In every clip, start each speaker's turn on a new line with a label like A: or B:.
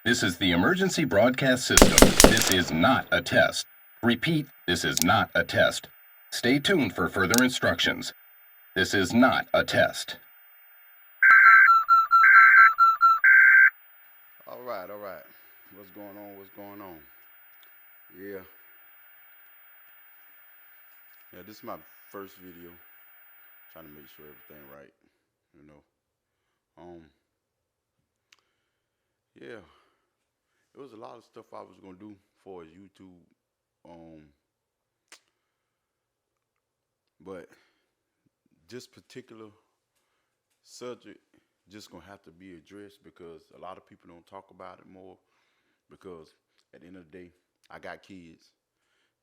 A: This is the emergency broadcast system. This is not a test. Repeat, this is not a test. Stay tuned for further instructions. This is not a test.
B: All right, all right. What's going on? What's going on? Yeah, yeah. This is my first video. Trying to make sure everything right. You know. Um. Yeah. It was a lot of stuff I was gonna do for YouTube. Um. But this particular subject just gonna have to be addressed because a lot of people don't talk about it more. Because at the end of the day, I got kids.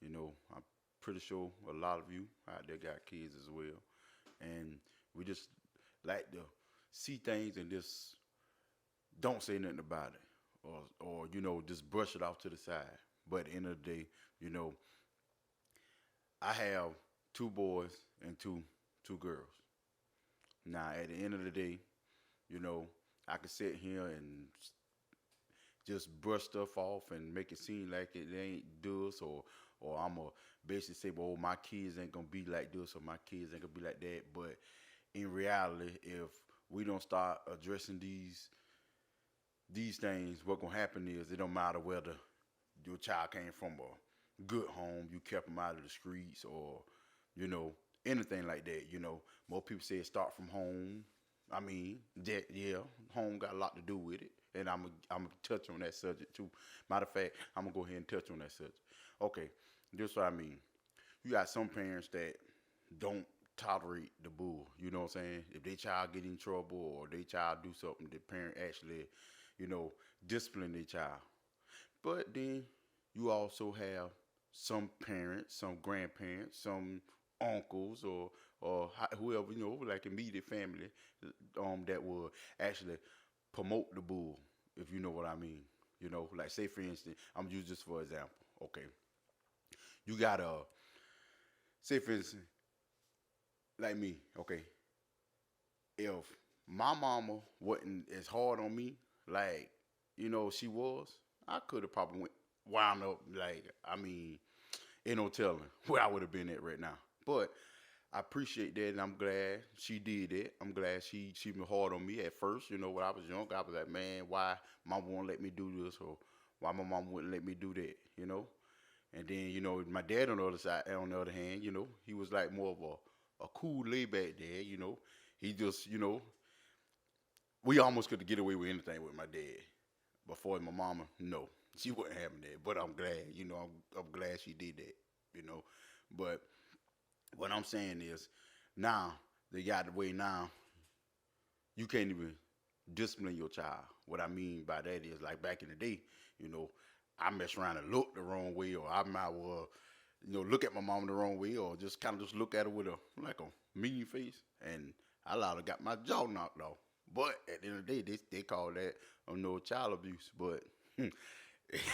B: I'm pretty sure a lot of you out there got kids as well, and we just like to see things and just don't say nothing about it, or just brush it off to the side. But at the end of the day, you know, I have two boys and two girls. Now, at the end of the day, you know, I can sit here and just brush stuff off and make it seem like it ain't this, or I'm gonna basically say, well, my kids ain't gonna be like this, or my kids ain't gonna be like that. But in reality, if we don't start addressing these things, what gonna happen is it don't matter whether your child came from a good home, you kept them out of the streets, or you know anything like that. Most people say it start from home. I mean, that, yeah, home got a lot to do with it, and I'm gonna touch on that subject too. Matter of fact, I'm gonna go ahead and touch on that subject. Okay, this is what I mean. You got some parents that don't tolerate the bull. You know what I'm saying? If their child get in trouble or their child do something, the parent actually, you know, discipline their child. But then you also have some parents, some grandparents, some uncles, or whoever like immediate family, that will actually promote the bull, if you know what I mean. Like say for instance, I'm gonna use this for example. Okay, you got a say for instance, like me. Okay, if my mama wasn't as hard on me, like she was, I could have probably went wound up like ain't no telling where I would have been at right now. But I appreciate that, and I'm glad she did it. I'm glad she been hard on me at first. When I was young, I was like, man, why mom won't let me do this, or why my mom wouldn't let me do that. And then my dad on the other side, on the other hand, he was like more of a cool, laid back dad. He just we almost could get away with anything with my dad. Before my mama, no, she wasn't having that. But I'm glad, I'm glad she did that. You know, but what I'm saying is, now they got the way now you can't even discipline your child. What I mean by that is, like back in the day, you know, I mess around and look the wrong way, or I might well, look at my mom the wrong way, or just kind of just look at her with a mean face, and I allowed her got my jaw knocked off. But at the end of the day, they call that child abuse. But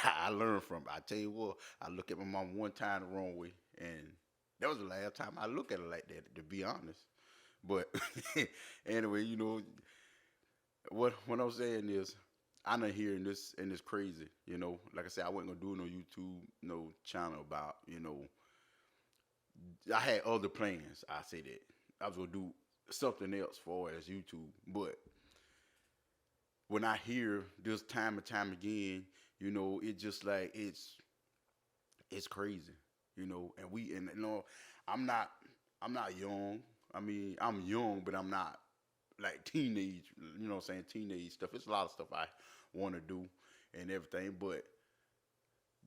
B: I learned from it. I tell you what, I look at my mom one time the wrong way, and that was the last time I look at her like that, to be honest. But anyway, what I'm saying is, I'm not hearing this and it's crazy. Like I said, I wasn't gonna do no YouTube, no channel about. I had other plans. I say that I was gonna do something else for as YouTube, but when I hear this time and time again, it just like it's crazy. And I'm not I'm not young. I mean, I'm young, but I'm not like teenage. What I'm saying, teenage stuff. It's a lot of stuff I want to do and everything, but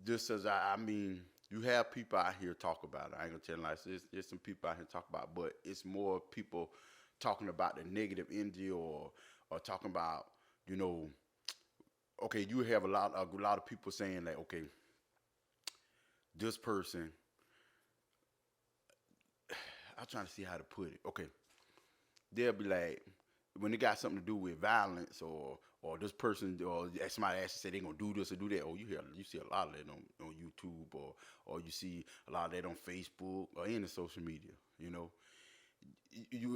B: just as I mean, you have people out here talk about it. I ain't gonna tell you like there's some people out here talk about it, but it's more people talking about the negative energy, or talking about you know okay, you have a lot of people saying like, okay, this person, I'm trying to see how to put it. Okay, they'll be like, when it got something to do with violence, or this person, or somebody actually say they gonna do this or do that. Or you see a lot of that on YouTube, or you see a lot of that on Facebook or any social media.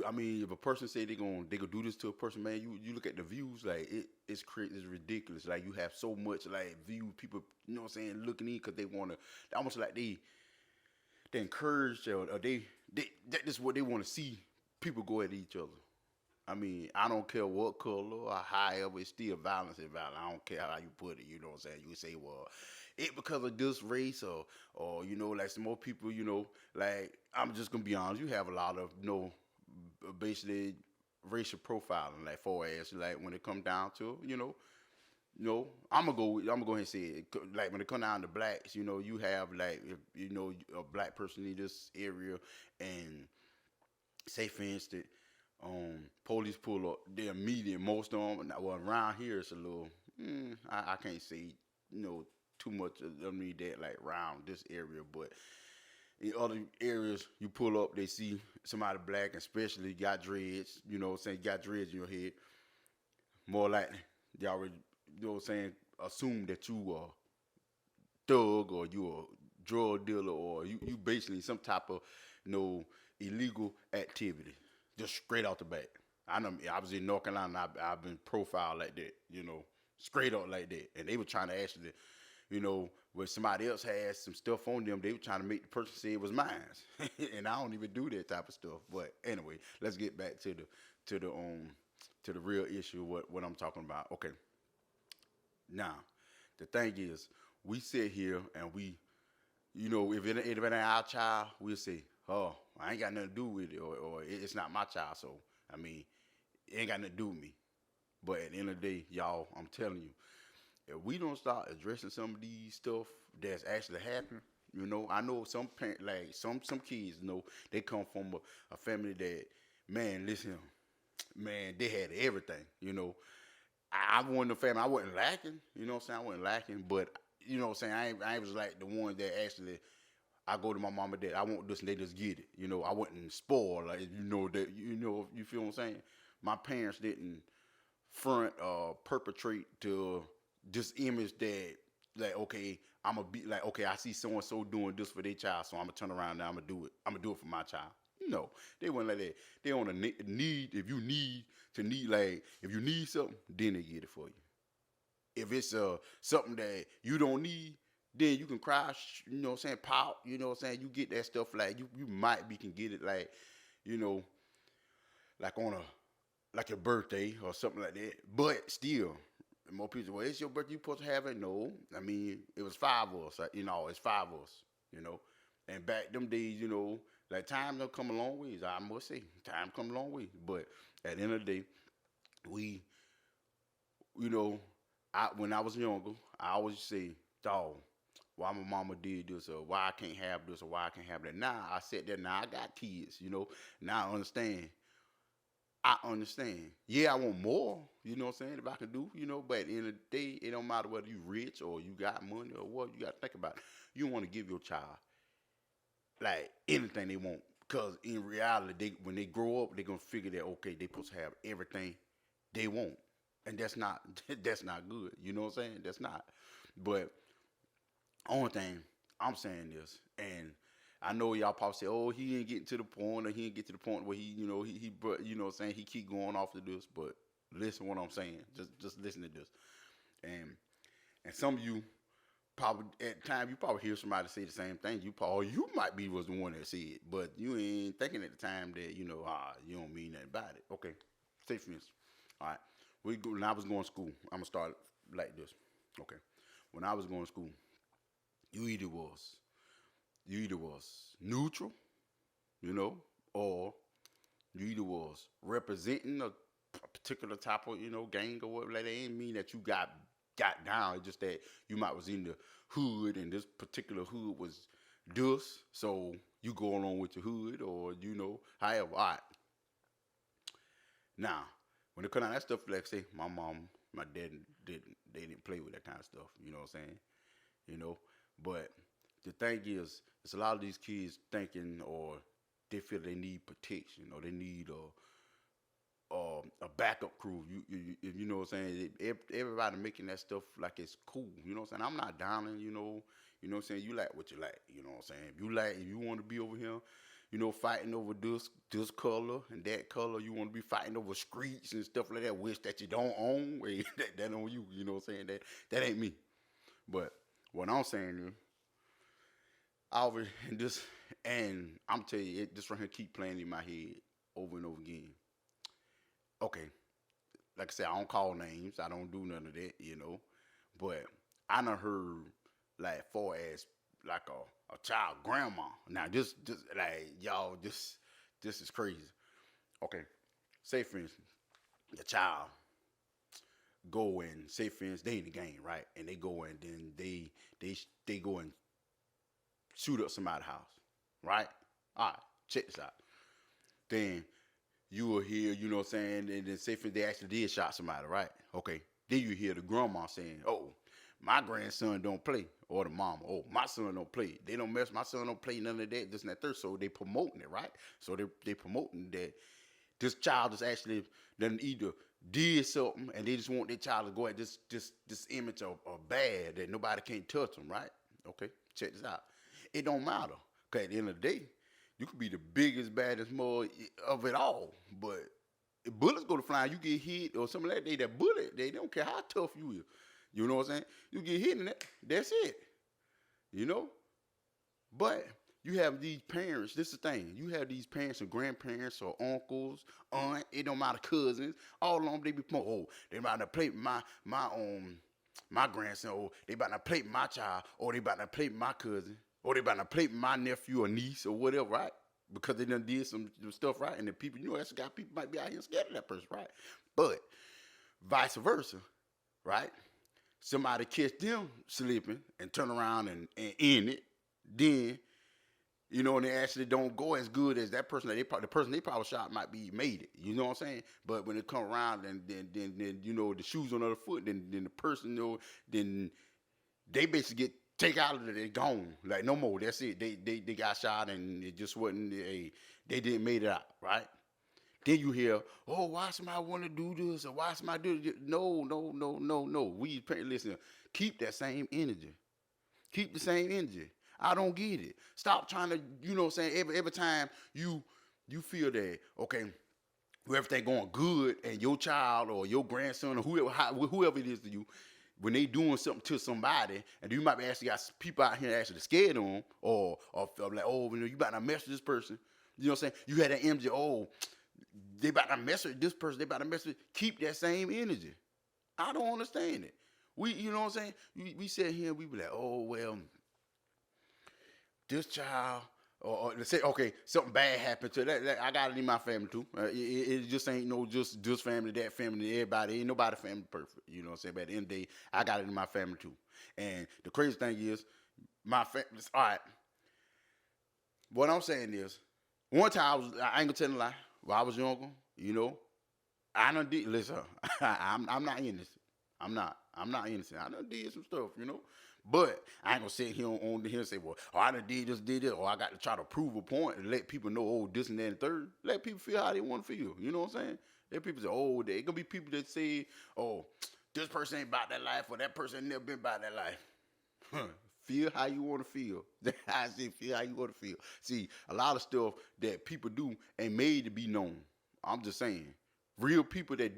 B: I mean, if a person say they gonna do this to a person, man, you look at the views, like it's crazy, it's ridiculous. Like you have so much like view people, you know what I'm saying, looking in because they wanna, almost like they encourage or they that is what they want to see people go at each other. I mean, I don't care what color or however, it's still violence is violence. I don't care how you put it. You know what I'm saying? You say, well, it because of this race or you know, like some more people, you know, like I'm just gonna be honest. You have a lot of basically racial profiling, like for as like when it come down to I'm gonna go ahead and say it. Like when it come down to blacks, you know, you have like if you know a black person in this area, and say for instance, police pull up, they're immediate. Most of them, well, around here it's a little, I can't say, too much of me that like around this area, but in other areas, you pull up, they see somebody black, especially got dreads, saying got dreads in your head, more likely they already, saying, assume that you are thug or you a drug dealer or you basically some type of illegal activity, just straight out the back. I was in North Carolina. I've been profiled like that, straight up like that, and they were trying to actually, where somebody else had some stuff on them, they were trying to make the person say it was mine, and I don't even do that type of stuff. But anyway, let's get back to the real issue. What I'm talking about. Okay, now the thing is, we sit here and we, if it ain't our child, we'll say, oh, I ain't got nothing to do with it, or it's not my child. So I mean, it ain't got nothing to do with me. But at the end of the day, y'all, I'm telling you, if we don't start addressing some of these stuff that's actually happening, I know some parents, like some kids, they come from a family that, man, listen, man, they had everything, I wasn't a family, I wasn't lacking, you know what I'm saying? I wasn't lacking, but you know what I'm saying? I ain't was like the one that actually I go to my mom and dad, I want this and they just get it. I wasn't spoiled, like that, you feel what I'm saying? My parents didn't front perpetrate to this image that like, okay, I'm gonna be like, okay, I see so and so doing this for their child, so I'm gonna turn around now, I'm gonna do it. I'm gonna do it for my child. No, they weren't like that. They on a need. If you if you need something, then they get it for you. If it's something that you don't need, then you can cry, you know what I'm saying, pout, you know what I'm saying, you get that stuff like you might be can get it like, you know, like on a like your birthday or something like that. But still, more people say, well, it's your birthday, you supposed to have it. No. I mean, it was five of us, it's five of us, you know. And back them days, like time don't come a long ways. I must say, time come a long way. But at the end of the day, we, you know, when I was younger, I always say, dog, why my mama did this or why I can't have this or why I can't have that. Now I sit there, now I got kids, Now I understand. Yeah, I want more, you know what I'm saying, if I can do, but at the end of the day, it don't matter whether you rich or you got money or what, you got to think about it. You want to give your child, like, anything they want. Because in reality, when they grow up, they're going to figure that, okay, they supposed to have everything they want. And that's not, that's not good. You know what I'm saying? That's not. But only thing I'm saying is, and I know y'all probably say, "Oh, he ain't getting to the point, or he ain't get to the point where but you know what I'm saying, he keep going off to this." But listen, what I'm saying, just listen to this, and some of you probably at the time you probably hear somebody say the same thing. You might be was the one that said it, but you ain't thinking at the time that you don't mean nothing about it. Okay, say for instance, all right, when I was going to school, I'm gonna start like this. Okay, when I was going to school, you either was you either was neutral, or you either was representing a particular type of, gang or whatever. Like, that ain't mean that you got down. It's just that you might was in the hood and this particular hood was this, so you go along with your hood or however. All right. Now, when it comes down to that stuff, like say my mom, my dad didn't play with that kind of stuff. You know what I'm saying? But the thing is, it's a lot of these kids thinking or they feel they need protection or they need a backup crew. You know what I'm saying? Everybody making that stuff like it's cool. You know what I'm saying? I'm not downing. You know what I'm saying? You like what you like. You know what I'm saying? If you want to be over here, fighting over this color and that color. You want to be fighting over streets and stuff like that, which that you don't own. That on you. You know what I'm saying? That ain't me. But what I'm saying is, Alvin, and I'm telling you, this right here keep playing in my head over and over again. Okay, like I said, I don't call names. I don't do none of that. But I done heard like far as like a child grandma. Now just like y'all, this is crazy. Okay, say for instance, the child go and say for instance they in the game, right? And they go and then they go and shoot up somebody's house, right? All right, check this out. Then you will hear, you know what I'm saying, and then say for they actually did shot somebody, right? Okay. Then you hear the grandma saying, "Oh, my grandson don't play," or the mama, "Oh, my son don't play. They don't mess. My son don't play none of that. This and that third." So they promoting it, right? So they promoting that this child is actually done either did something, and they just want their child to go at this image of bad that nobody can't touch them, right? Okay, check this out. It don't matter, cause at the end of the day, you could be the biggest, baddest mother of it all, but if bullets go to flying, you get hit or something like that. That bullet, they don't care how tough you is. You know what I'm saying? You get hit in that, that's it. You know? But you have these parents, this is the thing. You have these parents or grandparents or uncles, aunt, it don't matter, cousins, all of them, they be promoting, oh, they about to play my grandson, or they about to play my child, or they about to play my cousin, or they about to play my nephew or niece or whatever, right? Because they done did some stuff, right? And the people, that's the guy, people might be out here scared of that person, right? But vice versa, right? Somebody catch them slipping and turn around and end it, then, and they actually don't go as good as that person. The person they probably shot might be made it. You know what I'm saying? But when it come around and then the shoes on the other foot, then the person, then they basically get take out of it, they gone. Like no more. That's it. They got shot and it just wasn't they didn't made it out, right? Then you hear, oh, why somebody want to do this or why somebody do this? No. We listen, keep that same energy. Keep the same energy. I don't get it. Stop trying to, you know what I'm saying, every time you feel that, okay, everything going good and your child or your grandson or whoever it is to you, when they doing something to somebody, and you might be actually got people out here actually scared of them, or like, oh, you about to mess with this person. You know what I'm saying? You had that energy, oh, they about to mess with this person, they about to mess with, keep that same energy. I don't understand it. You know what I'm saying? We sit here and we be like, oh, well, this child, or let's say, okay, something bad happened to that. I got it in my family too. It just ain't no just family, that family, everybody. Ain't nobody family perfect. You know what I'm saying? But at the end of the day, I got it in my family too. And the crazy thing is, my family, all right, what I'm saying is, one time I ain't gonna tell a lie, when I was younger, I done did, listen, I'm not innocent. I'm not innocent. I done did some stuff, But I ain't gonna sit here on here and say, well, I done did this, or I got to try to prove a point and let people know, oh, this and that and third. Let people feel how they want to feel. You know what I'm saying? Let people say, oh, there gonna be people that say, oh, this person ain't about that life, or that person ain't never been about that life. Feel how you want to feel. I say feel how you want to feel. See, a lot of stuff that people do ain't made to be known. I'm just saying. Real people that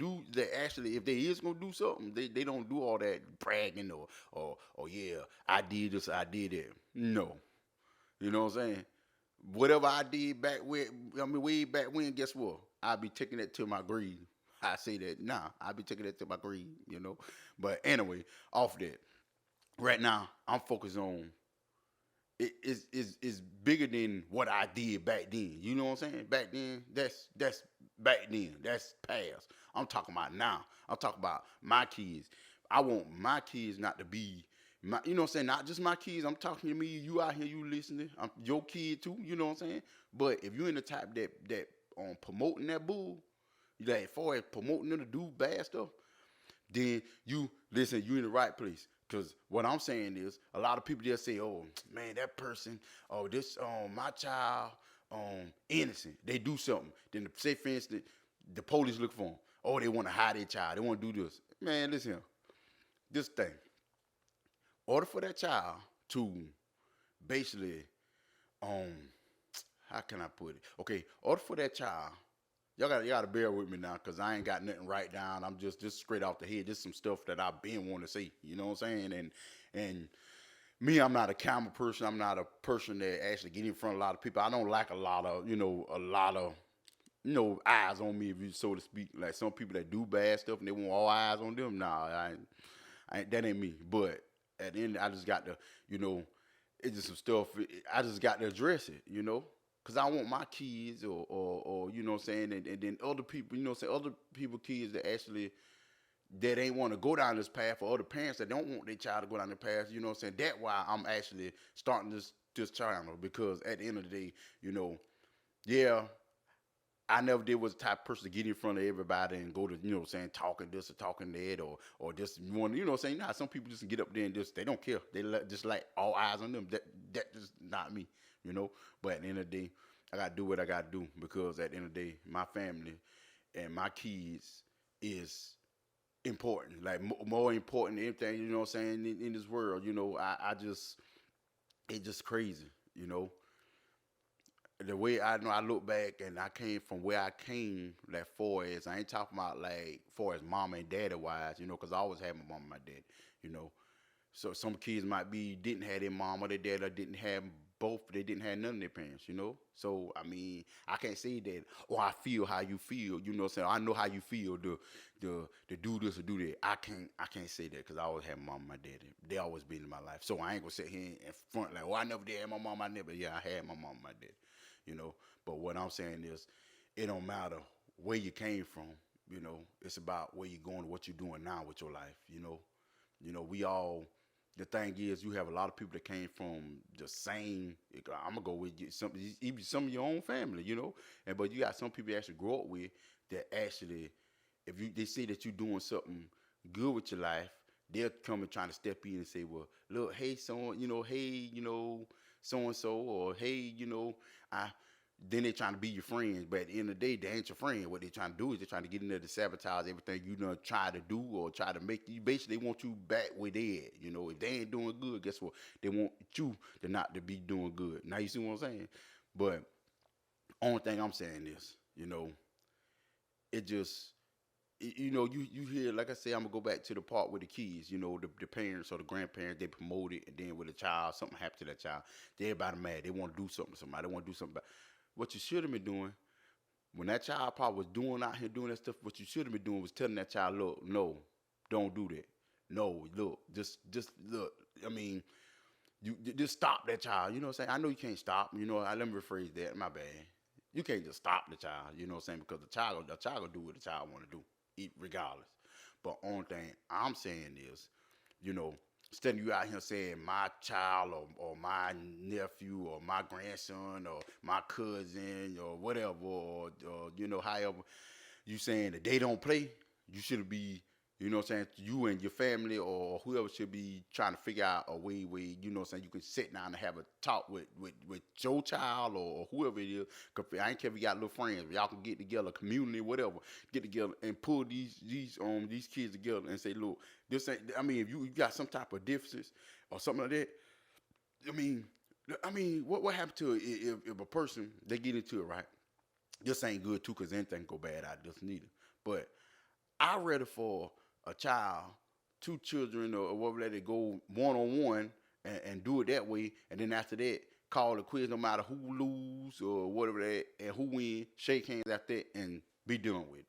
B: actually, if they is gonna do something, they don't do all that bragging or yeah, I did this, I did that. No. You know what I'm saying? Whatever I did way back when, guess what? I'll be taking that to my grave. I say that now. I'll be taking that to my grave, But anyway, off that. Right now, I'm focused on it's bigger than what I did back then. You know what I'm saying? Back then, that's back then. That's past. I'm talking about now. I'm talking about my kids. I want my kids not to be my, you know what I'm saying? Not just my kids. I'm talking to me, you out here, you listening. I'm your kid too, you know what I'm saying? But if you're in the type that promoting that bull, like as far as promoting them to do bad stuff, then you listen, you in the right place. Because what I'm saying is, a lot of people just say, oh, man, that person, oh, this, my child, innocent. They do something. Then, say, for instance, the police look for them. Oh, they want to hide their child. They want to do this. Man, listen here. This thing. In order for that child to basically, how can I put it? Okay, order for that child. Y'all gotta bear with me now, cause I ain't got nothing right down. I'm just straight off the head. Just some stuff that I've been wanting to see. You know what I'm saying? And me, I'm not a camera person. I'm not a person that actually get in front of a lot of people. I don't like a lot of eyes on me, if you so to speak. Like some people that do bad stuff and they want all eyes on them. Nah, that ain't me. But at the end, I just got to, it's just some stuff. I just got to address it, because I want my kids or you know what I'm saying, and then other people, other people kids that ain't want to go down this path, or other parents that don't want their child to go down the path, you know what I'm saying. That's why I'm actually starting this channel, because at the end of the day, yeah, I never did was the type of person to get in front of everybody and go to, talking this or talking that, or just want, nah, some people just get up there and they don't care. Just like all eyes on them. That just not me, But at the end of the day, I gotta do what I gotta do, because at the end of the day, my family and my kids is important, like more important than anything, you know what I'm saying, in this world. It's just crazy, the way I know I look back and I came from where I came, like far as I ain't talking about like far as mama and daddy wise, because I always had my mom and my dad, you know. So some kids might be didn't have their mom or their dad, or didn't have both. They didn't have none of their parents. So I mean, I can't say that. Oh, I feel how you feel. You know what I'm saying? I know how you feel to do this or do that. I can't say that, because I always had my mom and my dad. They always been in my life. So I ain't gonna sit here in front like, oh, I never did have my mom. I never. Yeah, I had my mom and my dad. But what I'm saying is, it don't matter where you came from. It's about where you're going, what you're doing now with your life. We all. The thing is, you have a lot of people that came from the same. I'm gonna go with you, even some of your own family, but you got some people you actually grow up with that actually, if they see that you're doing something good with your life, they'll come and trying to step in and say, well, look, hey, someone, hey, so and so, or hey, I. Then they trying to be your friends, but at the end of the day, they ain't your friend. What they trying to do is they trying to get in there to sabotage everything you done try to do, or try to make you. Basically, they want you back where they at. If they ain't doing good, guess what? They want you to not to be doing good. Now you see what I'm saying? But only thing I'm saying is, it just, you hear, like I say, I'm gonna go back to the part with the kids. The parents or the grandparents, they promote it, and then with a child, something happened to that child, everybody mad. They want to do something to somebody. They want to do something. What you should have been doing, when that child probably was doing out here doing that stuff, what you should have been doing was telling that child, look, no, don't do that. No, look, just look. I mean, you just stop that child. You know what I'm saying? I know you can't stop. Let me rephrase that. My bad. You can't just stop the child. You know what I'm saying? Because the child will do what the child want to do, regardless. But only thing I'm saying is, you know, instead of you out here saying my child, or my nephew, or my grandson, or my cousin, or whatever, or however you saying that they don't play, you should be, what I'm saying, you and your family or whoever should be trying to figure out a way where, what I'm saying, you can sit down and have a talk with your child, or whoever it is. Cause I ain't care if you got little friends, but y'all can get together, community, whatever, get together and pull these kids together and say, look, this ain't. I mean, if you got some type of differences or something like that, I mean, what happened to it if a person they get into it, right? This ain't good too, cause anything go bad out of this neither. But I ready for a child, two children, or whatever, they go one on one and do it that way, and then after that, call the quiz no matter who lose or whatever that, and who win, shake hands after that, and be done with it.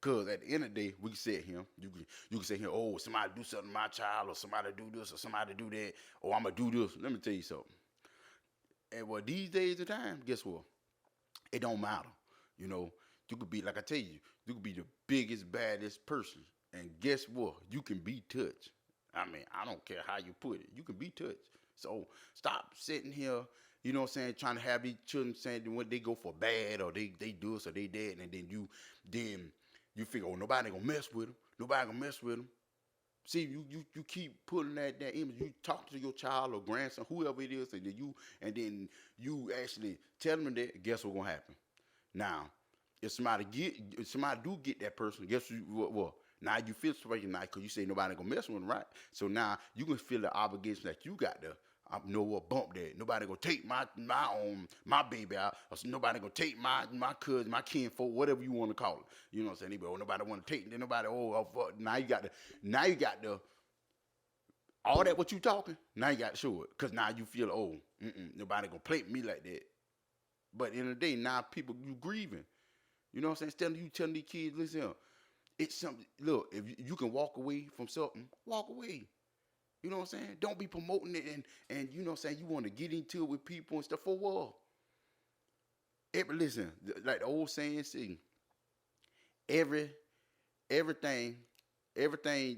B: Cause at the end of the day, we can sit here. You can say here, oh, somebody do something to my child, or somebody do this, or somebody do that, or I'm gonna do this. Let me tell you something. And well, these days of time, guess what? It don't matter. You could be, like I tell you, you could be the biggest, baddest person. And guess what? You can be touched. I mean, I don't care how you put it. You can be touched. So stop sitting here, what I'm saying, trying to have these children saying when they go for bad, or they do this or they that, and then you figure, oh, nobody gonna mess with them. Nobody gonna mess with them. See, you keep putting that image. You talk to your child or grandson, whoever it is, and then you actually tell them that. Guess what's gonna happen? Now, if somebody do get that person, guess what? Now you feel special now because you say nobody gonna mess with them, right? So now you can feel the obligation that you got to I know what bump that. Nobody gonna take my baby out. Or nobody gonna take my cousin, my kinfolk, whatever you want to call it. You know what I'm saying? Oh, nobody want to take. Then nobody. Fuck. Now you got the all that what you talking. Now you got to show it, cause now you feel nobody gonna play me like that. But in the day, now people you grieving. You know what I'm saying? Instead of you telling these kids, listen here, it's something. Look, if you can walk away from something, walk away. You know what I'm saying? Don't be promoting it and you know what I'm saying, you want to get into it with people and stuff for what? Listen, like the old saying, see, everything everything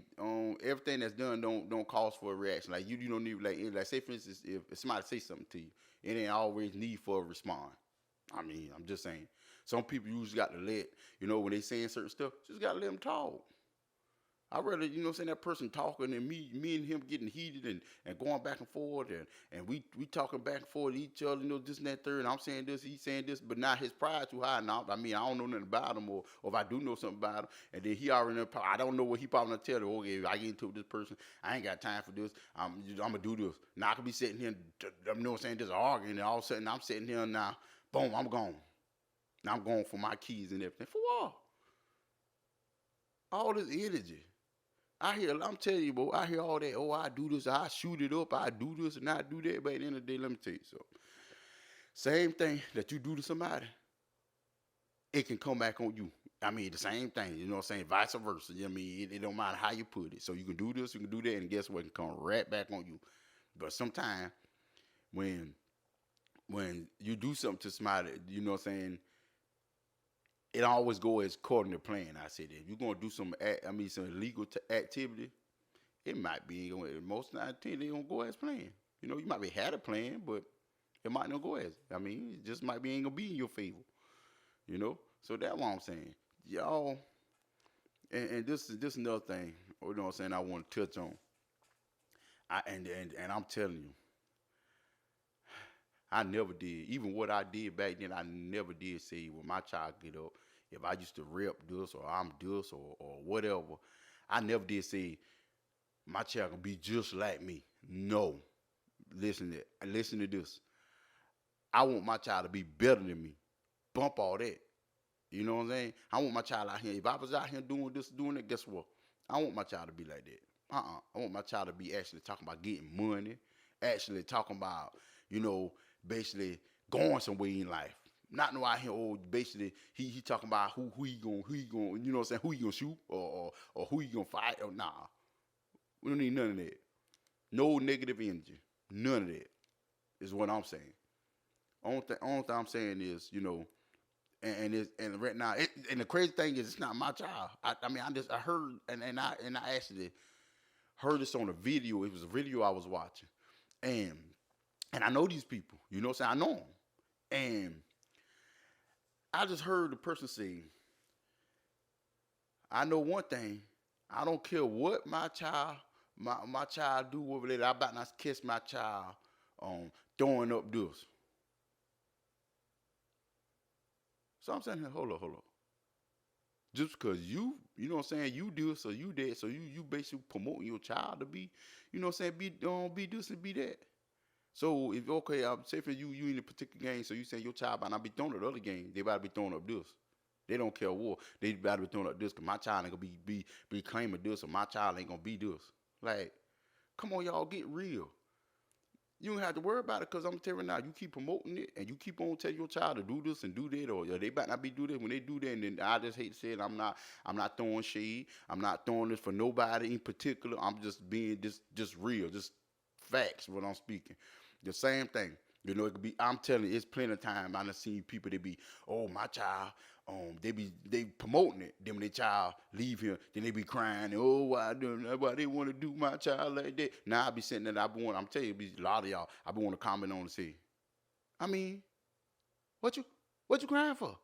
B: that's done don't cause for a reaction. Like you don't need like say for instance, if somebody say something to you, it ain't always need for a response. I mean, I'm just saying. Some people usually got to let, when they saying certain stuff, just got to let them talk. I'd rather, saying that person talking and me and him getting heated and going back and forth and we talking back and forth to each other, this and that third, and I'm saying this, he's saying this, but now his pride too high now. I mean, I don't know nothing about him or if I do know something about him, and then he already know, I don't know what he probably gonna tell you, okay, if I get into this person, I ain't got time for this, I'm gonna do this. Now I could be sitting here, just arguing, and all of a sudden I'm sitting here now, boom, I'm gone. Now I'm going for my keys and everything. For what? All this energy. I'm telling you, bro, I hear all that, I do this, I shoot it up, I do this and I do that, but at the end of the day, let me tell you something. Same thing that you do to somebody, it can come back on you. I mean, the same thing, you know what I'm saying, vice versa. I mean, it don't matter how you put it. So you can do this, you can do that, and guess what, it can come right back on you. But sometimes when you do something to somebody, you know what I'm saying, it always go as according to plan. I said, if you're gonna do some illegal activity, it might be most of the time they gonna go as planned. You might be had a plan, but it might not go as. I mean, it just might be ain't gonna be in your favor. So that's what I'm saying, y'all. And this is another thing. You know what I'm saying? I want to touch on. And I'm telling you, I never did. Even what I did back then, I never did say when my child get up, if I used to rep this or I'm this or whatever, I never did say my child can be just like me. No. Listen to this. I want my child to be better than me. Bump all that. You know what I'm saying? I want my child out here. If I was out here doing this, doing that, guess what? I want my child to be like that. I want my child to be actually talking about getting money, actually talking about, basically going somewhere in life. Not no out here, basically he talking about who he going, you know what I'm saying, who he gonna shoot or who he gonna fight or nah. We don't need none of that. No negative energy. None of that is what I'm saying. Only thing I'm saying is, and right now, and the crazy thing is, it's not my child. I heard, and I actually heard this on a video. It was a video I was watching, and I know these people. You know what I'm saying? I know them, and I just heard the person say, I know one thing. I don't care what my child do over there. I about not catch my child throwing up this. So I'm saying, hold up. Just because you know what I'm saying, you do it, so you did, so you basically promoting your child to be, you know what I'm saying, be this and be that. So if I'm say for you in a particular game, so you saying your child might not be throwing up the other game, they about to be throwing up this. They don't care what. They about to be throwing up this because my child ain't gonna be claiming this or my child ain't gonna be this. Like, come on, y'all, get real. You don't have to worry about it because I'm telling you now, you keep promoting it and you keep on telling your child to do this and do that, or they might not be do that. When they do that, and then I just hate to say it, I'm not throwing shade. I'm not throwing this for nobody in particular. I'm just being just real, just facts what I'm speaking. The same thing. It could be, I'm telling you, it's plenty of time I done seen people that be, my child, they promoting it. Then when their child leave here, then they be crying, why they want to do my child like that? Now I be sitting there, I'm telling you, be a lot of y'all, I be want to comment on and say, I mean, what you crying for?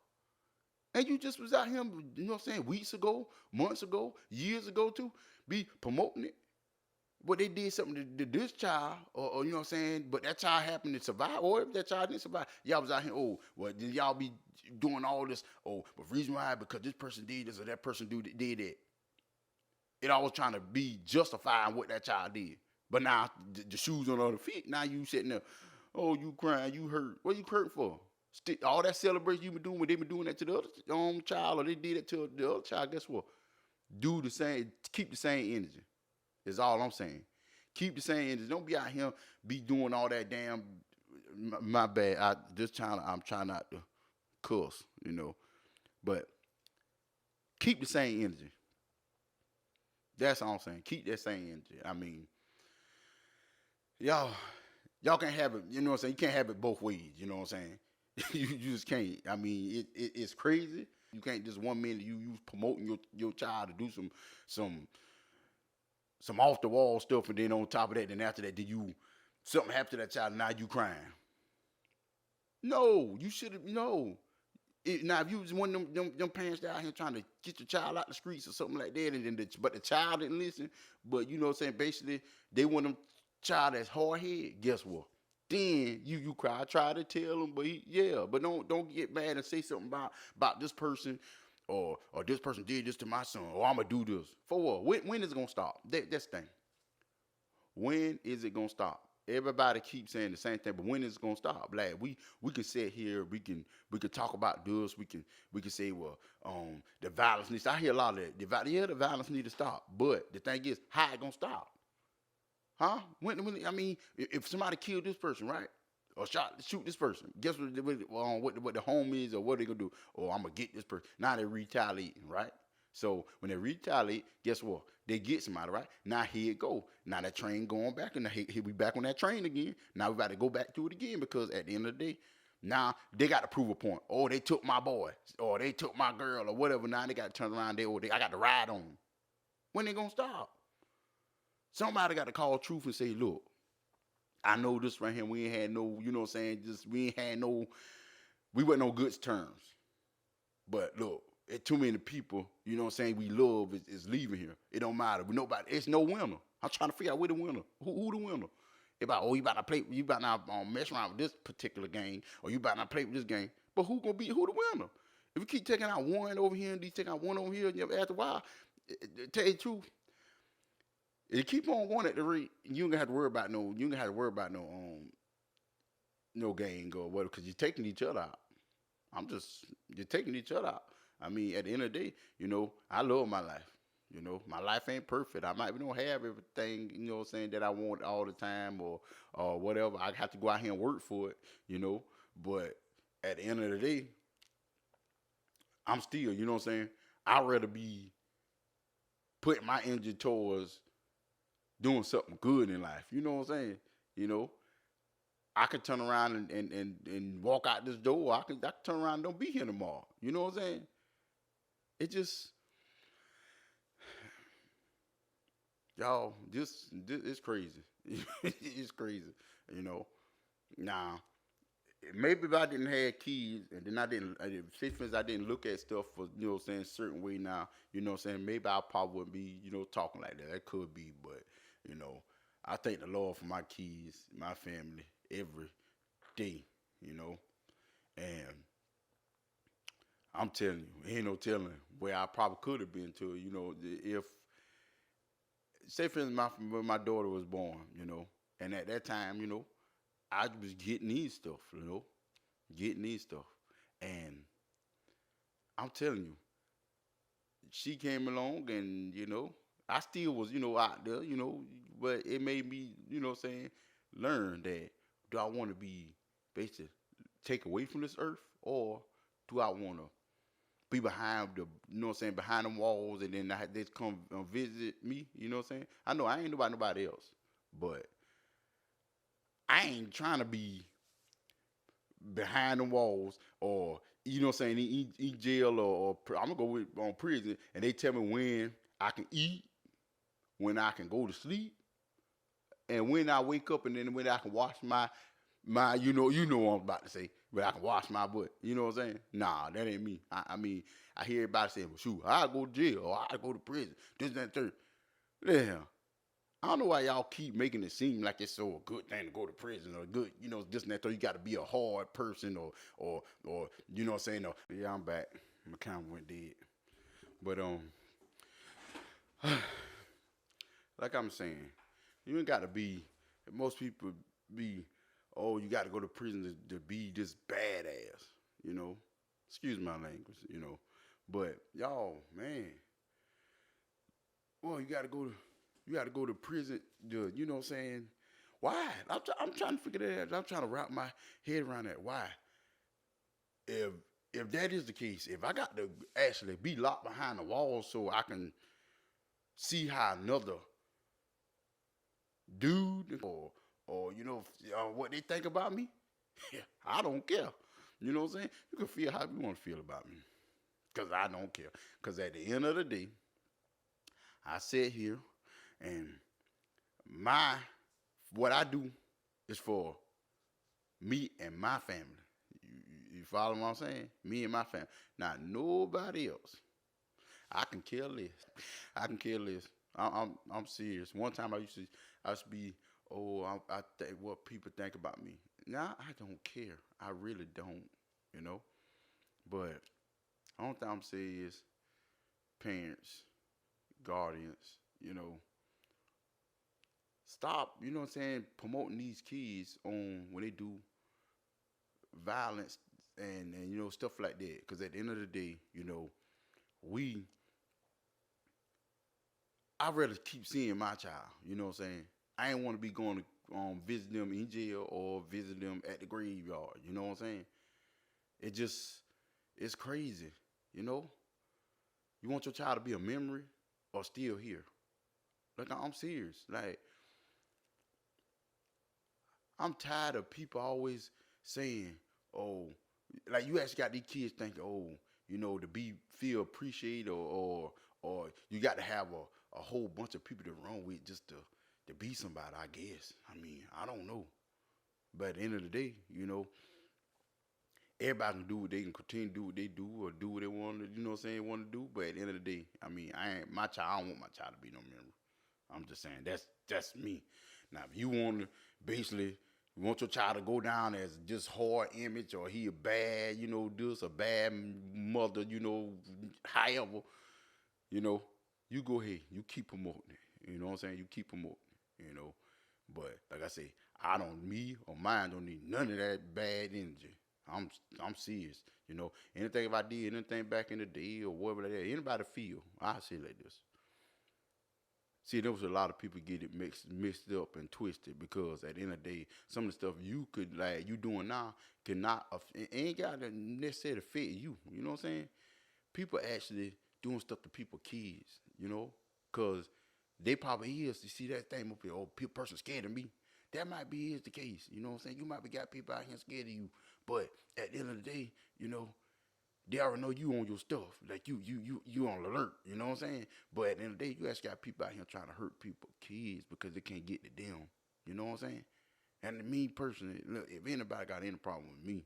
B: And you just was out here, you know what I'm saying, weeks ago, months ago, years ago too, be promoting it. But they did something to this child, or you know what I'm saying, but that child happened to survive, or if that child didn't survive, y'all was out here, then y'all be doing all this, but reason why, because this person did this or that person did that. It always trying to be justifying what that child did. But now the shoes on the other feet. Now you sitting there, oh, you crying, you hurt. What you hurt for? All that celebration you been doing when they been doing that to the other child, or they did it to the other child. Guess what? Do the same. Keep the same energy. Is all I'm saying. Keep the same energy. Don't be out here be doing all that damn. My bad. I'm trying not to cuss, but keep the same energy. That's all I'm saying. Keep that same energy. I mean, y'all, y'all can't have it. You know what I'm saying? You can't have it both ways. You know what I'm saying? you just can't. I mean, it's crazy. You can't just 1 minute you promoting your child to do some off the wall stuff, and then on top of that, then after that, something happened to that child, and now you crying. No, you should have no. Now, if you was one of them parents that out here trying to get your child out the streets or something like that, and then but the child didn't listen, but you know what I'm saying, basically they want them child that's hard headed. Guess what? Then you cry. I try to tell him, but but don't get mad and say something about this person, or this person did this to my son, or I'm gonna do this for what? When is it gonna stop? That's the thing. When is it gonna stop? Everybody keeps saying the same thing, but when is it gonna stop? Like we can sit here, we can talk about this, we can say, well, the violence needs. I hear a lot of that. The violence need to stop. But the thing is, how it gonna stop? Huh? When I mean, if somebody killed this person, right? Or shoot this person, guess what the home is, or what they gonna do? Oh, I'm gonna get this person. Now they're retaliating, right? So when they retaliate, guess what? They get somebody, right? Now here it go. Now that train going back, and here we back on that train again. Now we got to go back to it again, because at the end of the day, now they got to prove a point. Oh, they took my boy, or they took my girl, or whatever. Now they got to turn around. I got to ride on them. When they gonna stop? Somebody got to call truth and say, look, I know this right here. We ain't had no, you know what I'm saying? We wasn't on good terms. But look, too many people, you know what I'm saying, we love is leaving here. It don't matter. It's no winner. I'm trying to figure out who the winner. Who the winner? You about to mess around with this particular game, or you about not play with this game. But who the winner? If you keep taking out one over here and these taking out one over here, after a while, tell you the truth, if you keep on going at the rate, you ain't gonna have to worry about no game or whatever, because you're taking each other out. You're taking each other out. I mean, at the end of the day, I love my life. My life ain't perfect. I might don't have everything, what I'm saying, that I want all the time, or whatever. I have to go out here and work for it, But at the end of the day, I'm still, you know what I'm saying, I'd rather be putting my energy towards doing something good in life. You know what I'm saying? I could turn around and walk out this door. I could turn around and don't be here tomorrow. You know what I'm saying? It just, y'all, this it's crazy. It's crazy, Now, maybe if I didn't have kids, and then I didn't look at stuff for, saying, certain way now, saying, maybe I probably wouldn't be, talking like that. That could be, but, I thank the Lord for my kids, my family, every day, and I'm telling you, ain't no telling where I probably could have been to, if, say for instance, when my daughter was born, and at that time, I was getting these stuff, and I'm telling you, she came along, and, I still was, out there, but it made me, learn that, do I want to be basically take away from this earth, or do I want to be behind behind them walls, and then they come visit me, you know what I'm saying? I know I ain't about nobody else, but I ain't trying to be behind the walls, or, eat jail, or I'm gonna go on prison, and they tell me when I can eat, when I can go to sleep, and when I wake up, and then when I can wash my you know what I'm about to say, but I can wash my butt. You know what I'm saying? Nah, that ain't me. I mean, I hear everybody saying, well, shoot, I go to jail, or I go to prison, this, that, third. Yeah. I don't know why y'all keep making it seem like it's so a good thing to go to prison, or good, this and that, third. You got to be a hard person, or you know what I'm saying? No. Yeah, I'm back. My camera went dead. But, like I'm saying, You ain't got to be. Most people be, oh, you got to go to prison to be this badass. You know, excuse my language. You know, but y'all, man, well, you got to go to prison. You know what I'm saying? Why? I'm trying to figure that out. I'm trying to wrap my head around that. Why? If if that is the case, if I got to actually be locked behind the wall so I can see how another dude or what they think about me, I don't care. You know what I'm saying? You can feel how you want to feel about me, cause I don't care. Cause at the end of the day, I sit here and my what I do is for me and my family. You follow what I'm saying? Me and my family. Not nobody else. I can care less. I can care less. I'm serious. One time I used to be I think what people think about me. Now I don't care. I really don't. You know. But only thing I'm saying is parents, guardians. You know, stop. You know what I'm saying? Promoting these kids on when they do violence and stuff like that. Because at the end of the day, we I'd rather keep seeing my child. You know what I'm saying? I ain't want to be going to visit them in jail or visit them at the graveyard. You know what I'm saying? It just it's crazy. You know, you want your child to be a memory or still here. Like I'm serious. Like I'm tired of people always saying, "Oh," like you actually got these kids thinking, "Oh, to be feel appreciated or you got to have a whole bunch of people to run with just to be somebody." I guess. I mean, I don't know, but at the end of the day, everybody can do what they can continue to do what they do or do what they want to, want to do. But at the end of the day, I mean, I ain't my child. I don't want my child to be no memory. I'm just saying that's me. Now, if you want to basically you want your child to go down as just hard image or he a bad, this a bad mother, however, you know, you go ahead, you keep promoting it. You know what I'm saying? You keep promoting it. But like I say, me or mine don't need none of that bad energy. I'm serious. Anything if I did anything back in the day or whatever like that, anybody feel, I say like this. See, there was a lot of people get it mixed up and twisted because at the end of the day, some of the stuff you could like you doing now cannot it ain't got to necessarily fit you. You know what I'm saying? People actually doing stuff to people kids. Cause they probably is to see that thing up here. Oh, person scared of me. That might be is the case. You know what I'm saying? You might be got people out here scared of you, but at the end of the day, they already know you on your stuff. Like you on alert. You know what I'm saying? But at the end of the day, you actually got people out here trying to hurt people, kids, because they can't get to them. You know what I'm saying? And me personally, look, if anybody got any problem with me,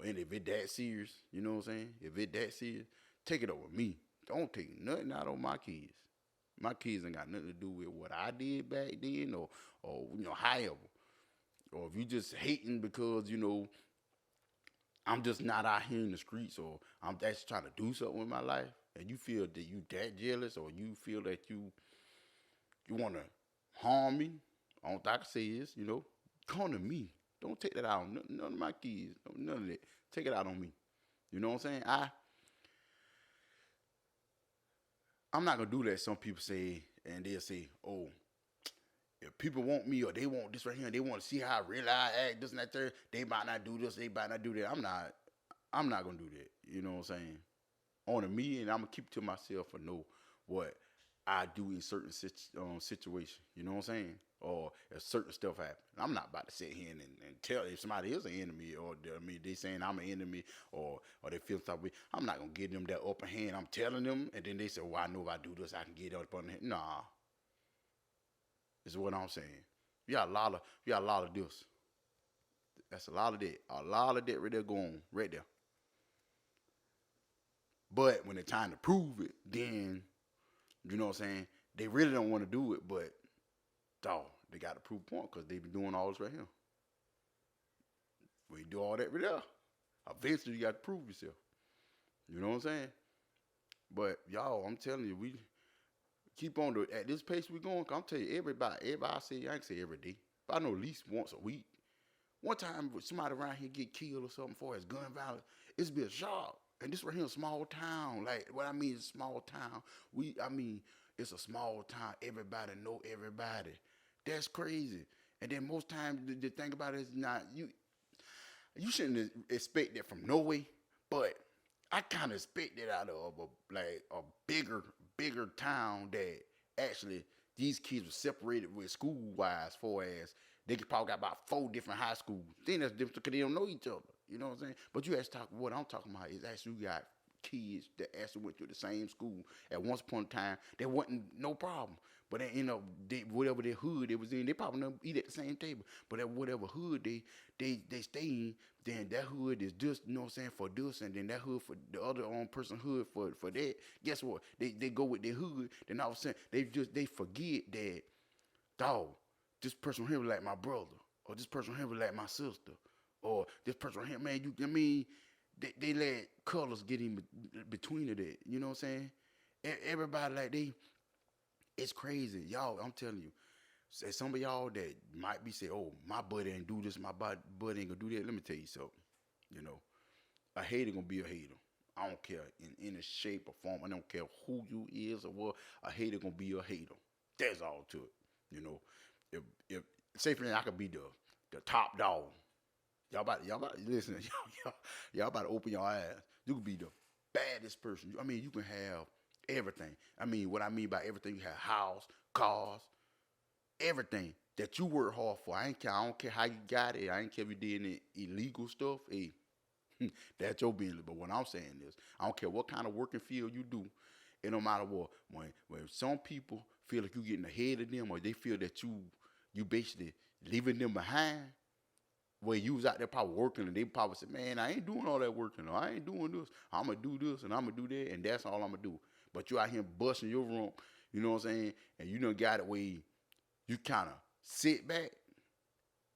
B: and if it that serious, you know what I'm saying? If it that serious, take it over me. Don't take nothing out on my kids. My kids ain't got nothing to do with what I did back then, or however. Or if you just hating because I'm just not out here in the streets, or I'm just trying to do something with my life, and you feel that you that jealous, or you feel that you want to harm me, all I can say is, come to me. Don't take that out on none of my kids, none of that. Take it out on me. You know what I'm saying? I'm not gonna do that. Some people say, and they'll say, "Oh, if people want me or they want this right here, and they want to see how I really act, this and that, third, they might not do this, they might not do that." I'm not gonna do that. You know what I'm saying? On to me, and I'm gonna keep it to myself and know what I do in certain situations. You know what I'm saying? Or if certain stuff happen, I'm not about to sit here and tell if somebody is an enemy or they saying I'm an enemy or they feel something. I'm not gonna give them that upper hand. I'm telling them, and then they say, "Well, I know if I do this, I can get up on the hand." Nah, is what I'm saying. You got a lot of this. That's a lot of that. A lot of that right there going on, right there. But when it's time to prove it, then you know what I'm saying? They really don't want to do it, but dog, they got to prove point because they be doing all this right here. When you do all that right there, eventually you got to prove yourself. You know what I'm saying? But y'all, I'm telling you, keep on at this pace we going. I'm tell you, everybody I say, I ain't say every day, but I know at least once a week. One time somebody around here get killed or something for his gun violence, it's be a shock. And this right here, a small town. Like what I mean is small town. I mean, it's a small town. Everybody know everybody. That's crazy. And then most times the thing about it is not you. You shouldn't expect that from no way, but I kind of expect that out of a bigger town that actually these kids were separated with school wise, for as they could probably got about 4 different high schools. Then that's different because they don't know each other. You know what I'm saying? But you actually what I'm talking about is actually you got kids that actually went through the same school at once upon a time. There wasn't no problem. But then, whatever their hood they was in, they probably never eat at the same table. But at whatever hood they stay in, then that hood is just, you know what I'm saying, for this, and then that hood for the other own person hood for that. Guess what? They go with their hood, then all of a sudden they forget that, dog, this person here was like my brother, or this person here was like my sister, or this person here, man, they let colors get in between of that. You know what I'm saying? Everybody like it's crazy. Y'all, I'm telling you. Some of y'all that might be saying, oh, my buddy ain't do this, my buddy ain't gonna do that. Let me tell you something. You know, a hater gonna be a hater. I don't care in any shape or form. I don't care who you is or what. A hater gonna be a hater. That's all to it. You know, if say for instance, I could be the top dog. Y'all about listen. Y'all about to open your eyes. You could be the baddest person. I mean, you can have everything. I mean, what I mean by everything, you have house, cars, everything that you work hard for. I don't care how you got it. I ain't care if you did any illegal stuff. Hey, that's your business. But what I'm saying is, I don't care what kind of working field you do. It don't matter what. When some people feel like you getting ahead of them, or they feel that you basically leaving them behind, where you was out there probably working, and they probably said, man, I ain't doing all that working. Or I ain't doing this. I'm going to do this, and I'm going to do that, and that's all I'm going to do. But you out here busting your rump, you know what I'm saying? And you done got it where you kind of sit back,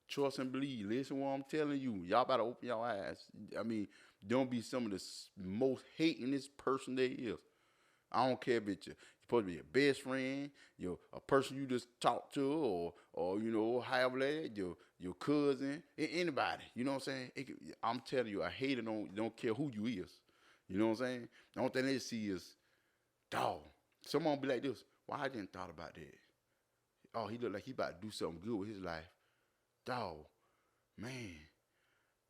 B: trust and believe. Listen what I'm telling you. Y'all about to open your eyes. I mean, don't be some of the most hatingest person there is. I don't care if it's supposed to be your best friend, a person you just talk to, or however that, your cousin, anybody. You know what I'm saying? I'm telling you, a hater don't care who you is. You know what I'm saying? The only thing they see is, dog. Someone be like this. Why I didn't thought about that? Oh, he look like he about to do something good with his life. Dog, man,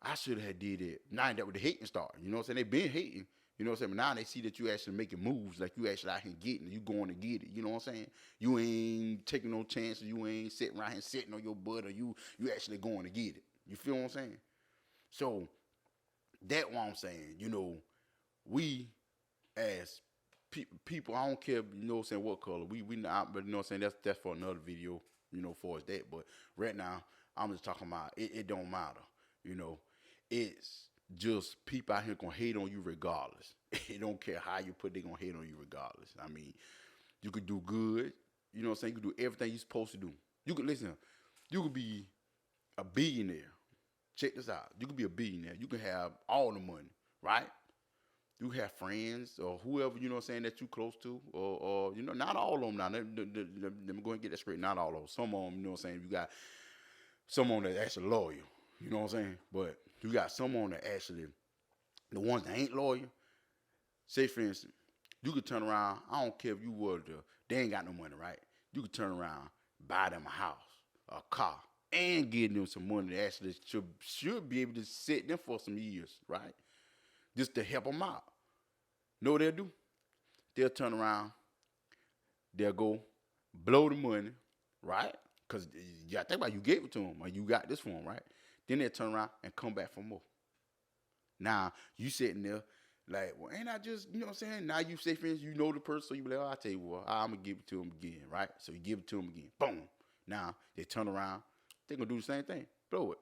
B: I should have did it. Now that with the hating start. You know what I'm saying? They been hating. You know what I'm saying? But now they see that you actually making moves, like you actually out here getting it. You going to get it. You know what I'm saying? You ain't taking no chances. You ain't sitting around here sitting on your butt, or you actually going to get it. You feel what I'm saying? So that's what I'm saying. We as people, I don't care, you know what I'm saying, what color. We not, but you know what I'm saying, that's for another video, for us that. But right now, I'm just talking about it don't matter. It's just people out here gonna hate on you regardless. It don't care how you put, they gonna hate on you regardless. I mean, you could do good, you know what I'm saying, you could do everything you're supposed to do. You could you could be a billionaire. Check this out. You could be a billionaire. You can have all the money, right? You have friends or whoever, you know what I'm saying, that you close to, or not all of them now. Let me go and get that straight. Not all of them. Some of them, you know what I'm saying, you got someone that's actually loyal, you know what I'm saying? But you got someone that actually, the ones that ain't loyal, say for instance, you could turn around, I don't care if you were they ain't got no money, right? You could turn around, buy them a house, a car, and give them some money that actually should be able to sit them for some years, right? Just to help them out. Know what they'll do? They'll turn around, they'll go blow the money, right? Because you got to think about it, you gave it to them, or you got this for them, right? Then they'll turn around and come back for more. Now, you sitting there like, well, ain't I just, you know what I'm saying? Now you say, friends, you know the person, so you be like, oh, I'll tell you what, I'm going to give it to them again, right? So you give it to them again. Boom. Now, they turn around, they're going to do the same thing. Blow it.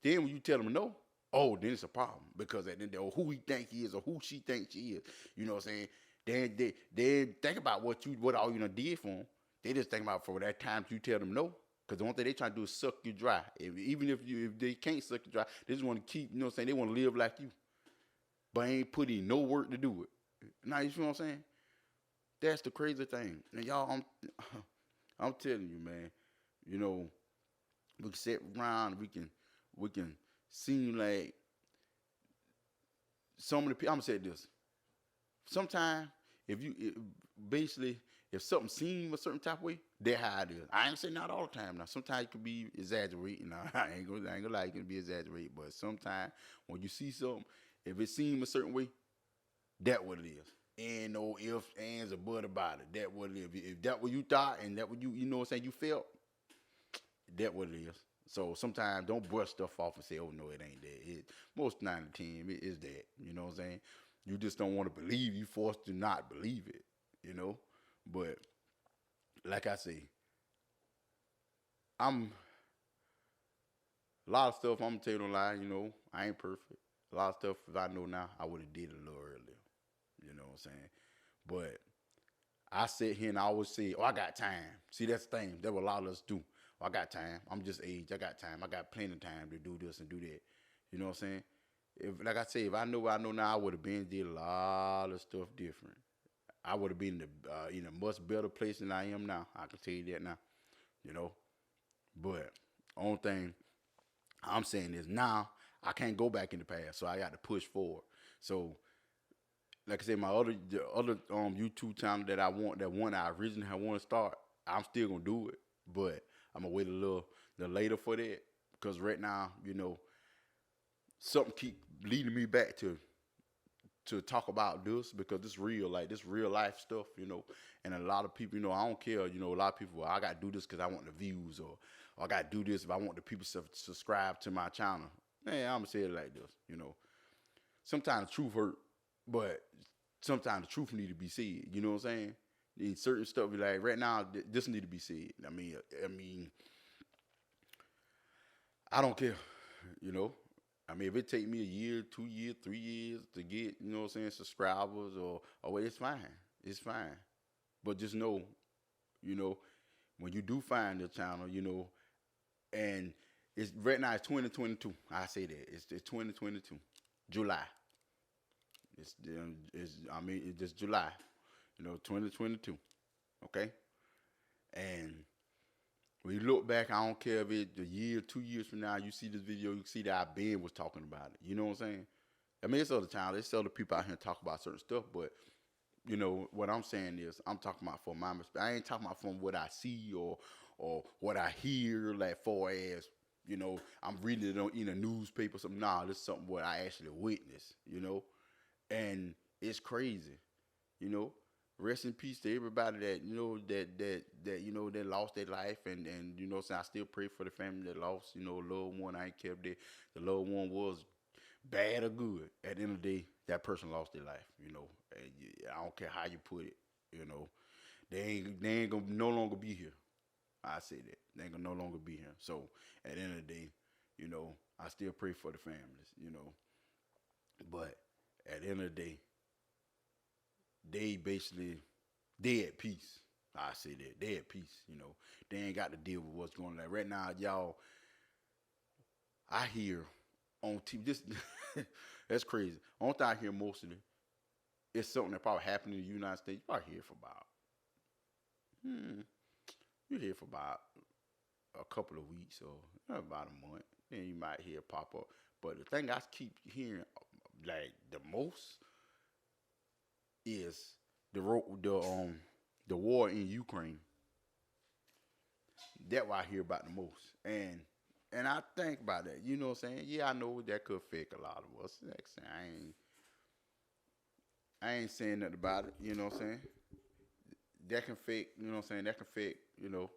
B: Then when you tell them no, oh, then it's a problem, because at the end of the day, who he think he is or who she thinks she is, you know what I'm saying? They think about what all you done did for them. They just think about for that time you tell them no, because the one thing they trying to do is suck you dry. Even if they can't suck you dry, they just want to keep, you know what I'm saying? They want to live like you, but ain't put in no work to do it. Now you see what I'm saying? That's the crazy thing. And y'all, I'm telling you, man. You know, we can sit around. We can seem like some of the people. I'm gonna say this. Sometimes if you basically if something seems a certain type of way, that's how it is. I ain't saying not all the time. Now sometimes it could be exaggerating. Now I ain't gonna lie, it can be exaggerated. But sometimes when you see something, if it seems a certain way, that what it is. Ain't no ifs, ands, or but about it. That what it is. If that what you thought and that what you know what I'm saying you felt, that what it is. So sometimes don't brush stuff off and say, "Oh no, it ain't that." Most 9 to 10, it is that. You know what I'm saying? You just don't want to believe. You forced to not believe it. You know, but like I say, I'm a lot of stuff. I'm gonna tell you don't lie. You know, I ain't perfect. A lot of stuff. If I know now, I would have did it a little earlier. You know what I'm saying? But I sit here and I always say, "Oh, I got time." See, that's the thing. That what a lot of us do. Oh, I got time. I'm just age. I got time. I got plenty of time to do this and do that. You know what I'm saying? If, like I say, if I know what I know now, I would have been did a lot of stuff different. I would have been in a much better place than I am now. I can tell you that now. You know, but only thing I'm saying is now I can't go back in the past, so I got to push forward. So like I said, my other YouTube channel that I want, that one I originally want to start, I'm still gonna do it, but I'm gonna wait a little later for that because right now, you know, something keep leading me back to talk about this because this real, like this real life stuff, you know. And a lot of people, you know, I don't care, you know, a lot of people, well, I gotta do this because I want the views, or I gotta do this if I want the people to subscribe to my channel. Man, I'm gonna say it like this, you know. Sometimes the truth hurt, but sometimes the truth need to be said. You know what I'm saying? In certain stuff, like right now, this need to be said. I mean, I don't care. You know, I mean, if it take me a year, 2 years, 3 years to get, you know what I'm saying, subscribers or well, it's fine. It's fine. But just know, you know, when you do find the channel, you know, and it's right now it's 2022. I say that it's 2022, July. It's just July, you know, 2022. Okay, and when you look back, I don't care if it's a year, 2 years from now, you see this video, you see that I Ben was talking about it. You know what I'm saying? I mean, it's other times, there's other people out here talk about certain stuff, but you know what I'm saying is, I'm talking about from my perspective. I ain't talking about from what I see or what I hear, like far as you know, I'm reading it on in a newspaper. Or something. Nah, this is something what I actually witnessed. You know, and it's crazy, you know. Rest in peace to everybody that you know that you know that lost their life, and you know, so I still pray for the family that lost, you know, a loved one. I ain't kept that the loved one was bad or good. At the end of the day, that person lost their life, you know. And I don't care how you put it, you know. They ain't gonna no longer be here. I say that they ain't gonna no longer be here. So at the end of the day, you know, I still pray for the families, you know. But at the end of the day, they basically they at peace. I say that they at peace. You know, they ain't got to deal with what's going on right now. Y'all, I hear on TV. This that's crazy. Only thing I hear mostly is something that probably happened in the United States. You probably hear for about hmm, you hear for about a couple of weeks or about a month. Then you might hear it pop up. But the thing I keep hearing like the most is the war in Ukraine. That's what I hear about the most. And I think about that. You know what I'm saying? Yeah, I know that could affect a lot of us. Next thing, I ain't saying nothing about it. You know what I'm saying? That can affect. You know what I'm saying? That can affect. You know,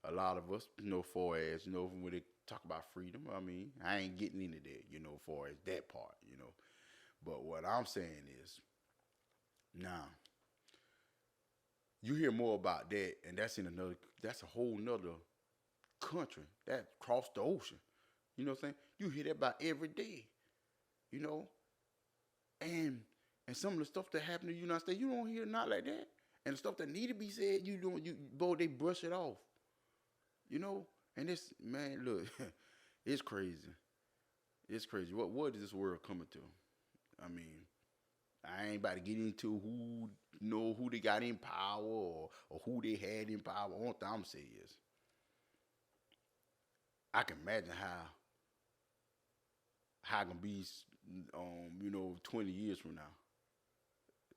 B: a lot of us. You know, far as you know, when they talk about freedom. I mean, I ain't getting into that. You know, far as that part. You know, but what I'm saying is now you hear more about that, and that's in another. That's a whole nother country that crossed the ocean. You know what I'm saying? You hear that about every day. You know, and some of the stuff that happened in the United States, you don't hear not like that. And the stuff that need to be said, you don't. You boy, they brush it off. You know, and this man, look, it's crazy. It's crazy. What is this world coming to? I mean, I ain't about to get into who they got in power or who they had in power. One thing I'm saying is, I can imagine how it gonna be, 20 years from now.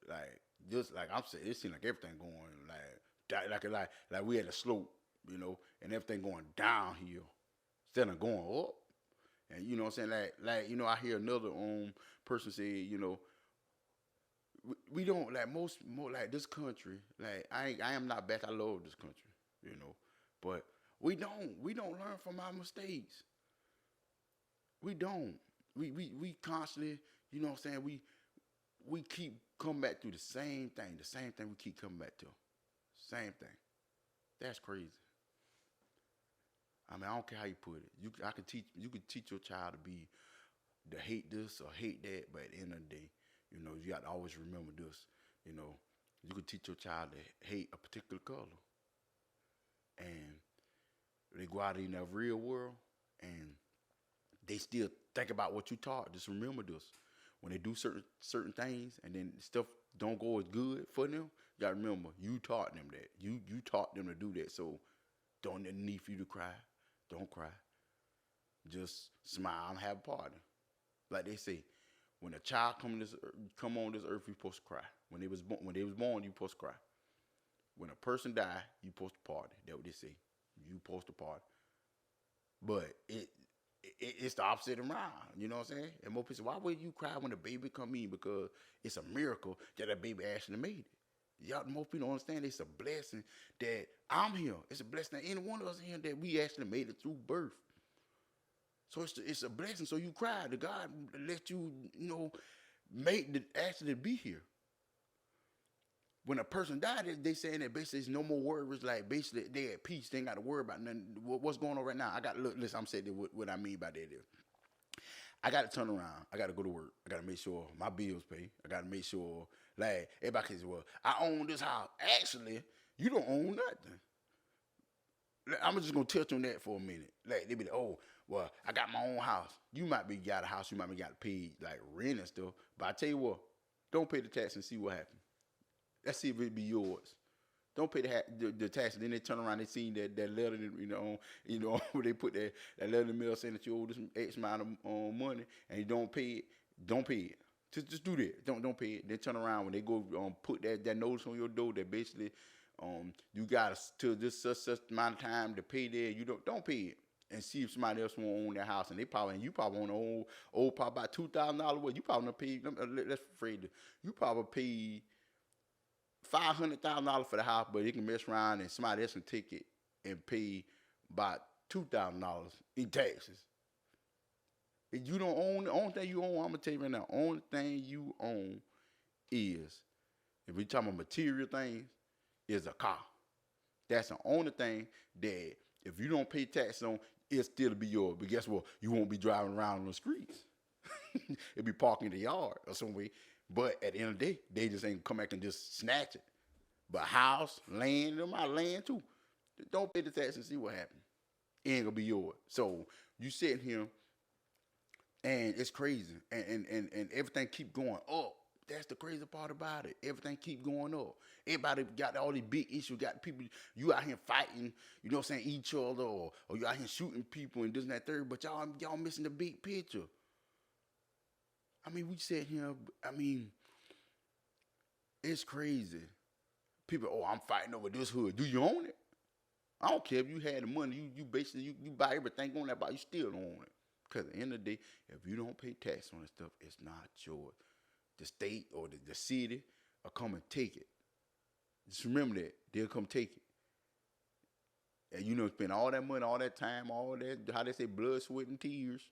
B: Like just like I'm saying, it seems like everything going like we had a slope, and everything going downhill instead of going up. And you know what I'm saying? I hear another person say, we don't like most more like this country. Like I am not back. I love this country, but we don't learn from our mistakes. We don't. We constantly, you know what I'm saying? We keep coming back through the same thing. The same thing we keep coming back to. Same thing. That's crazy. I mean, I don't care how you put it. You can teach your child to hate this or hate that, but at the end of the day, you got to always remember this. You can teach your child to hate a particular color, and they go out in the real world and they still think about what you taught. Just remember this: when they do certain things and then stuff don't go as good for them, you gotta remember you taught them that. You taught them to do that. So don't need for you to cry. Don't cry. Just smile and have a party. Like they say, when a child come on this earth, you supposed to cry. When they was born, you supposed to cry. When a person die, you supposed to party. That's what they say. You supposed to party. But it's the opposite around. You know what I'm saying? And more people say, why would you cry when a baby come in? Because it's a miracle that a baby actually made it. Y'all, most people don't understand it's a blessing that I'm here. It's a blessing that any one of us here that we actually made it through birth. So it's a blessing. So you cry. The God let you, make the actually be here. When a person died, they saying that basically there's no more worries. Like basically they at peace. They ain't got to worry about nothing. What's going on right now? Listen. I'm saying what I mean by that is, I got to turn around. I got to go to work. I got to make sure my bills pay. I got to make sure like everybody can say, well, I own this house. Actually, you don't own nothing. I'm just gonna touch on that for a minute. Like they be like, oh, well, I got my own house. You might be got a house. You might be got to pay like rent and stuff. But I tell you what, don't pay the tax and see what happens. Let's see if it be yours. Don't pay the tax. Then they turn around. They see that letter, where they put that letter in the mail saying that you owe this X amount of money and you don't pay it. Don't pay it. Just do that. Don't pay it. Then turn around when they go put that notice on your door that basically you got to this such amount of time to pay there. You don't pay it. And see if somebody else want to own that house, and you probably want to owe probably about $2,000. Well, you probably not pay. Let's afraid you probably pay $500,000 for the house, but you can mess around and somebody else can take it and pay about $2,000 in taxes. If you don't own, the only thing you own, I'm gonna tell you right now, the only thing you own is, if we talking about material things, is a car. That's the only thing that if you don't pay tax on, it'll still be yours. But guess what? You won't be driving around on the streets. It'll be parking in the yard or somewhere. But at the end of the day, they just ain't come back and just snatch it. But house, land, them my land too. Don't pay the tax and see what happens. It ain't gonna be yours. So you sitting here and it's crazy. And everything keep going up. That's the crazy part about it. Everything keep going up. Everybody got all these big issues. Got people, you out here fighting, you know what I'm saying, each other, or you out here shooting people and this and that third, but y'all missing the big picture. I mean, we sit here, it's crazy. People, oh, I'm fighting over this hood. Do you own it? I don't care if you had the money. You basically, you buy everything on that, but you still don't own it. Because at the end of the day, if you don't pay tax on this stuff, it's not yours. The state or the city will come and take it. Just remember that. They'll come take it. And spend all that money, all that time, all that, how they say, blood, sweat, and tears.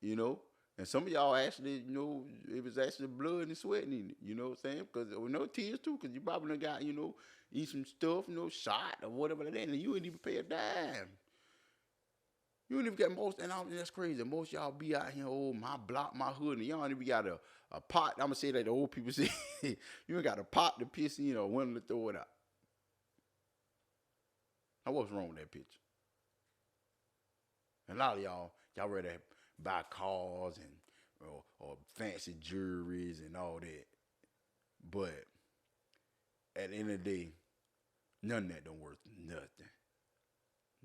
B: And some of y'all actually, it was actually blood and sweat in it. You know what I'm saying? Because, tears too, because you probably done got, eat some stuff, shot or whatever like that, and you ain't even pay a dime. You ain't even got that's crazy. Most y'all be out here, oh, my block, my hood, and y'all ain't even got a pot. I'm going to say like the old people say, you ain't got a pot to piss in or one to throw it out. Now, what's wrong with that picture? And a lot of y'all ready to buy cars and or fancy jewelries and all that. But at the end of the day, none of that don't worth nothing.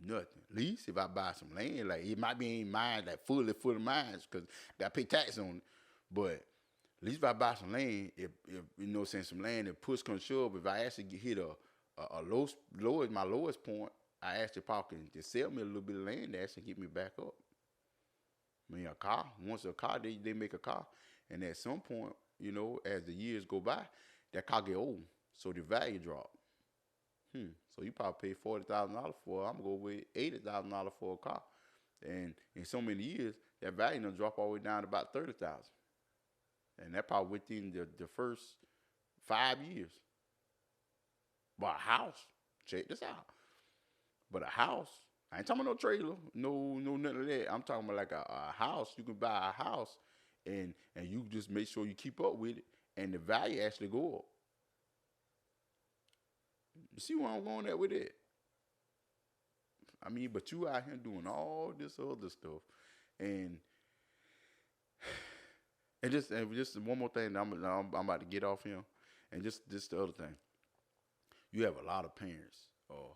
B: Nothing. At least if I buy some land, like it might be in mine, like fully mine, because I pay tax on it. But at least if I buy some land, if you know, saying some land, if push comes to shove, if I actually hit a low as my lowest point, I actually probably can just sell me a little bit of land to actually get me back up. I mean, a car. Once a car, they make a car, and at some point, you know, as the years go by, that car get old, so the value drop. So you probably pay $40,000 for. I'm gonna go with $80,000 for a car, and in so many years, that value gonna drop all the way down to about 30,000, and that probably within the first 5 years. But a house, check this out. But a house, I ain't talking about no trailer, no nothing of that. I'm talking about like a house. You can buy a house, and you just make sure you keep up with it, and the value actually go up. You see where I'm going at with it? I mean, but you out here doing all this other stuff, and just one more thing. I'm about to get off here, and just the other thing. You have a lot of parents, or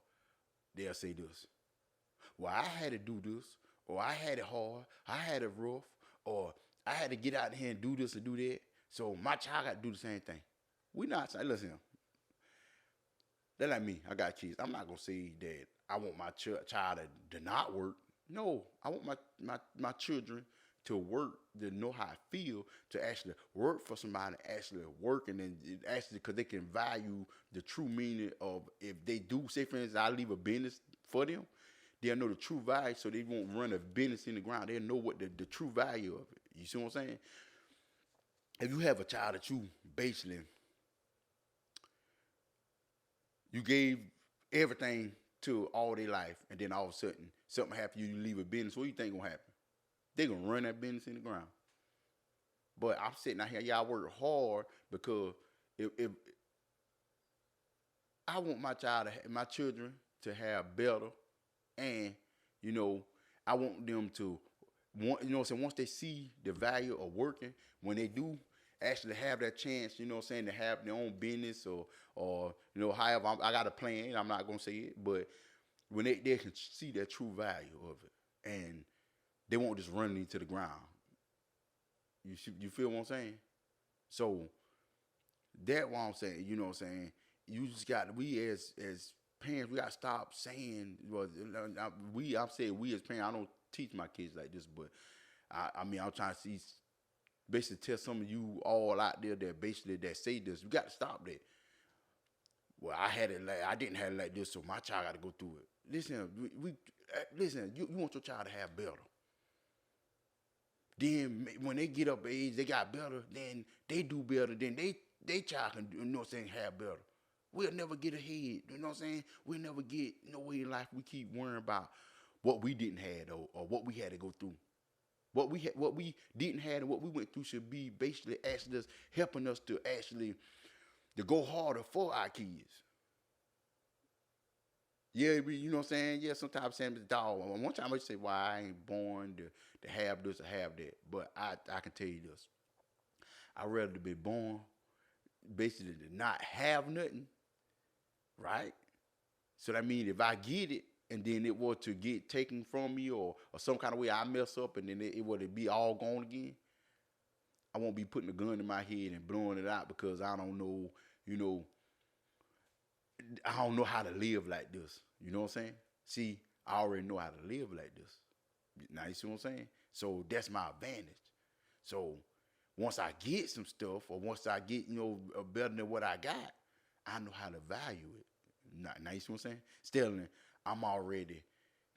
B: they'll say this: "Well, I had to do this, or I had it hard, I had it rough, or I had to get out here and do this and do that. So my child got to do the same thing." We not saying, listen. That like me. I got kids. I'm not gonna say that I want my child to not work. No, I want my children to work, to know how I feel, to actually work for somebody, actually work, and then actually because they can value the true meaning of if they do. Say for instance, I leave a business for them, they'll know the true value, so they won't run a business in the ground. They'll know what the true value of it. You see what I'm saying? If you have a child that you basically you gave everything to all their life, and then all of a sudden something happens, you leave a business. What do you think gonna happen? They gonna run that business in the ground. But I'm sitting out here, y'all work hard because if I want my children to have better, and you know, I want them to want, you know what I'm saying, once they see the value of working, when they do actually have that chance, you know what I'm saying, to have their own business or you know, however, I got a plan, I'm not gonna say it, but when they can see that true value of it, and they won't just run into the ground. You feel what I'm saying? So that's what I'm saying. You know what I'm saying? You just got, we as parents, we got to stop saying, well, I'm saying we as parents. I don't teach my kids like this, but I mean, I'm trying to see, basically tell some of you all out there that basically that say this. We got to stop that. Well, I didn't have it like this, so my child got to go through it. Listen, listen. You want your child to have better. Then when they get up age, they got better. Then they do better. Then they child can, you know what I'm saying, have better. We'll never get ahead. You know what I'm saying? We'll never get nowhere in life. We keep worrying about what we didn't have or what we had to go through. What we didn't have and what we went through should be basically actually just helping us to actually to go harder for our kids. Yeah, you know what I'm saying? Yeah, sometimes saying the dog. One time I say, "Why I ain't born to have this or have that." But I can tell you this: I'd rather to be born basically to not have nothing, right? So that means if I get it and then it were to get taken from me or some kind of way I mess up and then it were to be all gone again, I won't be putting a gun in my head and blowing it out because I don't know, you know, I don't know how to live like this. You know what I'm saying? See, I already know how to live like this. Now you see what I'm saying? So that's my advantage. So once I get some stuff or once I get, you know, better than what I got, I know how to value it. Now you see what I'm saying? Still, I'm already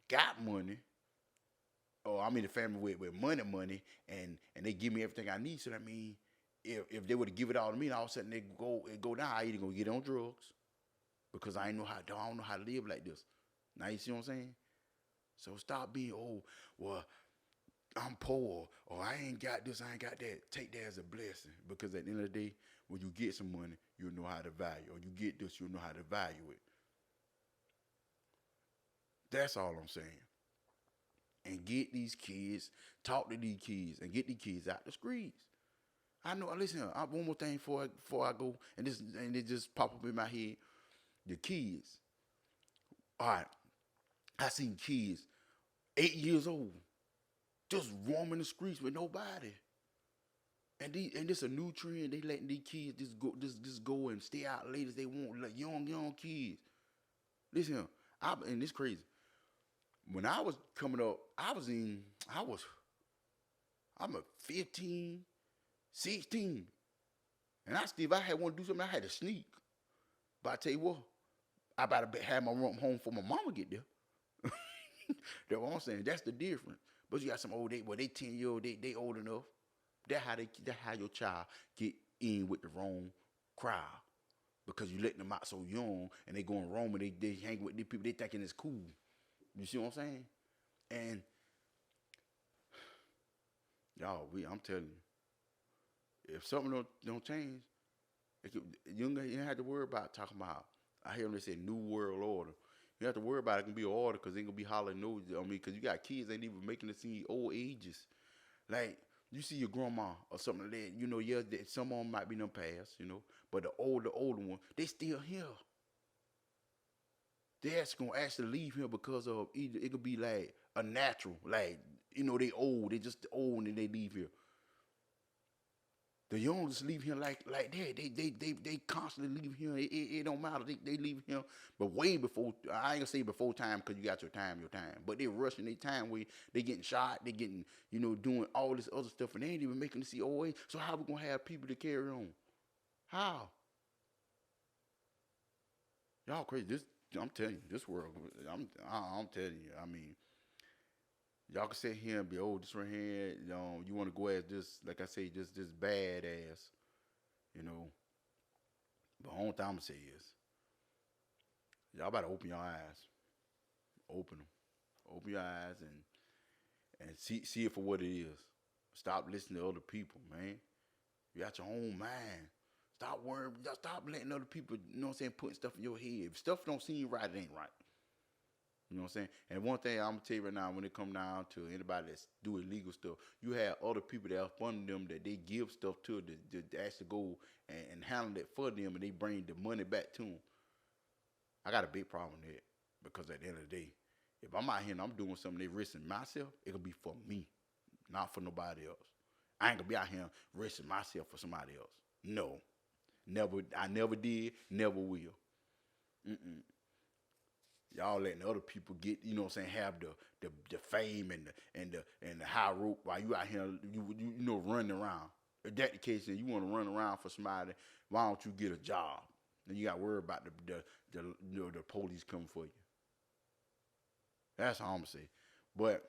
B: got money, or I'm in the family with money, and they give me everything I need. So that means if they were to give it all to me, and all of a sudden it go down, I either gonna get on drugs because I don't know how to live like this. Now you see what I'm saying? So stop being, oh, well, I'm poor, or I ain't got this, I ain't got that. Take that as a blessing, because at the end of the day, when you get some money, you'll know how to value, or you get this, you'll know how to value it. That's all I'm saying. and get these kids, talk to these kids, and get these kids out the streets. I know. Listen, one more thing before I go, and it just pop up in my head. The kids. All right, I seen kids 8 years old just roaming the streets with nobody. And this a new trend. They letting these kids just go and stay out late as they want, like young kids. Listen, and it's crazy. When I was coming up, I'm a 15, 16. And if I had want to do something, I had to sneak. But I tell you what, I better have my room home for my mama get there. That's what I'm saying. That's the difference. But you got some old, they 10 year old, they old enough. That's how your child get in with the wrong crowd. Because you letting them out so young and they going wrong and they hang with these people, they thinking it's cool. You see what I'm saying? And y'all, I'm telling you, if something don't change, you don't have to worry about talking about. I hear them they say new world order. You have to worry about it can be an order because they gonna be hollering no. I mean, because you got kids ain't even making it see old ages. Like you see your grandma or something like that. You know, yeah, some of them might be them past. You know, but the older one, they still here. They're gonna actually leave here because of either it could be like a natural, like you know they old, they just old and they leave here. The young just leave here like that. They constantly leave here. It don't matter. They leave here, but way before. I ain't gonna say before time because you got your time. But they rushing their time where they getting shot. They getting doing all this other stuff and they ain't even making the COA. So how we gonna have people to carry on? How? Y'all crazy. I'm telling you, this world. I'm telling you. I mean, y'all can sit here and be, oh, this right here. You want to go as this, like I say, this badass. You know. But the only thing I'm gonna say is, y'all better open your eyes. Open them. Open your eyes and see it for what it is. Stop listening to other people, man. You got your own mind. Stop worrying. Stop letting other people, putting stuff in your head. If stuff don't seem right, it ain't right. You know what I'm saying? And one thing I'm gonna tell you right now, when it come down to anybody that's do illegal stuff, you have other people that are funding them that they give stuff to actually go and handle it for them, and they bring the money back to them. I got a big problem with that because at the end of the day, if I'm out here and I'm doing something, they risking myself, it'll be for me, not for nobody else. I ain't gonna be out here risking myself for somebody else. No, never. I never did, never will. Mm-mm. Y'all letting other people get, have the fame and the high rope while you out here, running around. If that's the case, and you want to run around for somebody, why don't you get a job? Then you got to worry about the police coming for you. That's all I'm gonna say. But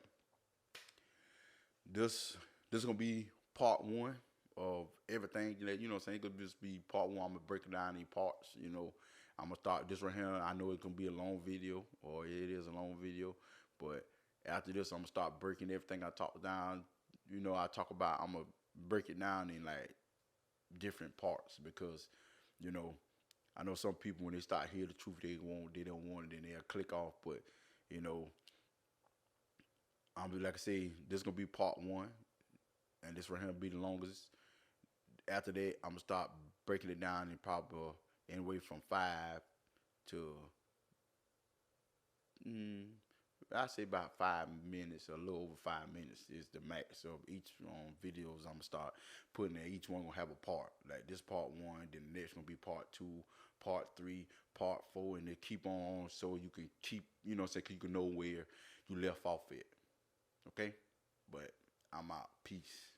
B: this gonna be part one of everything. It's gonna just be part one. I'm gonna break it down in parts. I'm gonna start this right here. I know it's gonna be a long video, or it is a long video, but after this, I'm gonna start breaking everything I talk down. I'm gonna break it down in like different parts because, I know some people when they start hear the truth, they don't want it, and they'll click off. But, like I say, this gonna be part one, and this right here will be the longest. After that, I'm gonna start breaking it down in probably anyway from 5 to I say about 5 minutes, a little over 5 minutes is the max of each videos. I'm gonna start putting in. Each one gonna have a part. Like this part one, then the next gonna be part 2, part 3, part 4, and they keep on so you can keep, you can know where you left off at. Okay, but I'm out. Peace.